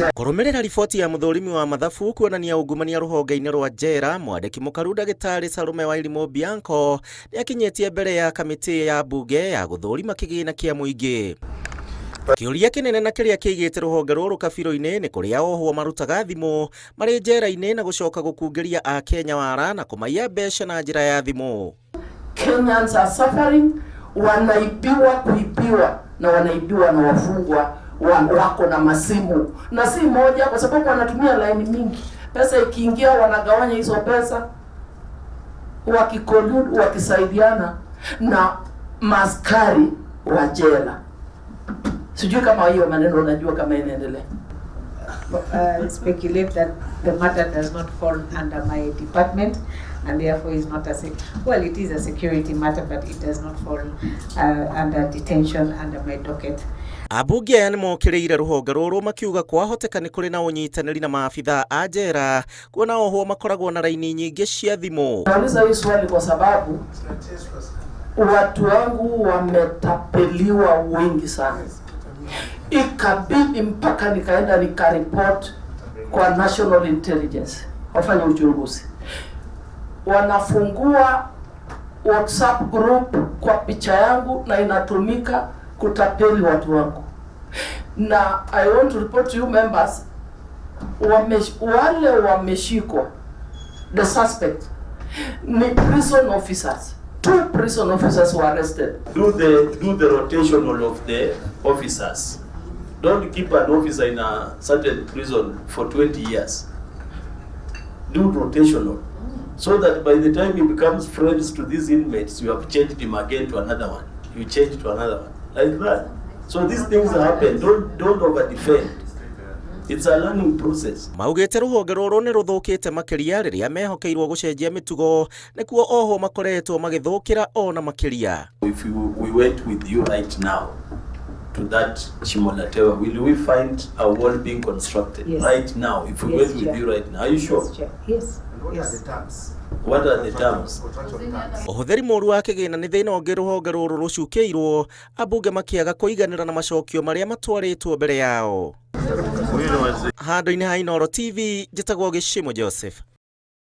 Kurumirira riboti ya muthurimi wa mathabu kuonania ungumania ruhonge-ini rwa njera, mwandiki mukaru Ndagĩtarĩ Salome Wairimu Bianco niakinyetie mbere ya kamiti ya bunge ya guthurima kigina kia muingi. Kiuria kinene na kiria kiigite ruhonge ruru kabiro-ini ni kuria ohwo marutaga thimu mari njera-ini na gucoka gukungeria a Kenya wara na kumaiya mbeca na njira ya thimu. Kenyans are suffering, kuibiwa na wanaibiwa na wafungwa wako na masimu na si moja, kwa sababu wanatumia line mingi. Pesa ikiingia wanagawanya hizo pesa, wakikolude, wakisaidiana na maskari wa jela. Sijui kama hiyo maneno unajua kama inaendelea. Speculate that the matter does not fall under my department and therefore is not well, it is a security matter, but it does not fall under detention under my docket. Abunge aya nimokiriire ruhonge ruru makiuga kwahoteka ni kuri na unyitaniri na maafitha a njera kuona ohwo makoragwo na raini nyingi cia thimu. Nauliza hii swali kwa sababu watu wangu wametapeliwa wengi sana. Ikabidi mpaka nikaenda nikaripoti kwa National Intelligence wafanye uchunguzi. Wanafungua WhatsApp group kwa picha yangu na inatumika kutapeli watu wangu. Na I want to report to you members, wale wameshikwa, the suspect ni prison officers. 2 prison officers were arrested. Do the rotational of the officers. Don't keep an officer in a certain prison for 20 years. Do rotational, so that by the time he becomes friends to these inmates, you have changed him again to another one. You change to another one, like that. So these things happen. Don't over defend. It's a learning process. Maugite ruhonge ruru ni ruthukite makiria riria mehokeirwo gucenjia mitugo nikuo ohwo makoretwo magithukira ona makiria. If we went with you right now to that Shimolatewa, will we find a wall being constructed? Yes. Right now? If we went with you right now, are you sure? Yes. What are the terms? What are the terms? Uhuthiri moru wa kigina ni thina ungi ruhonge ruru rucukiirwo, abunge makiaga kuiganira na macokio maria matwaritwo mbere yao. Handu-ini ha Inooro TV, njitagwo Gishimo Joseph.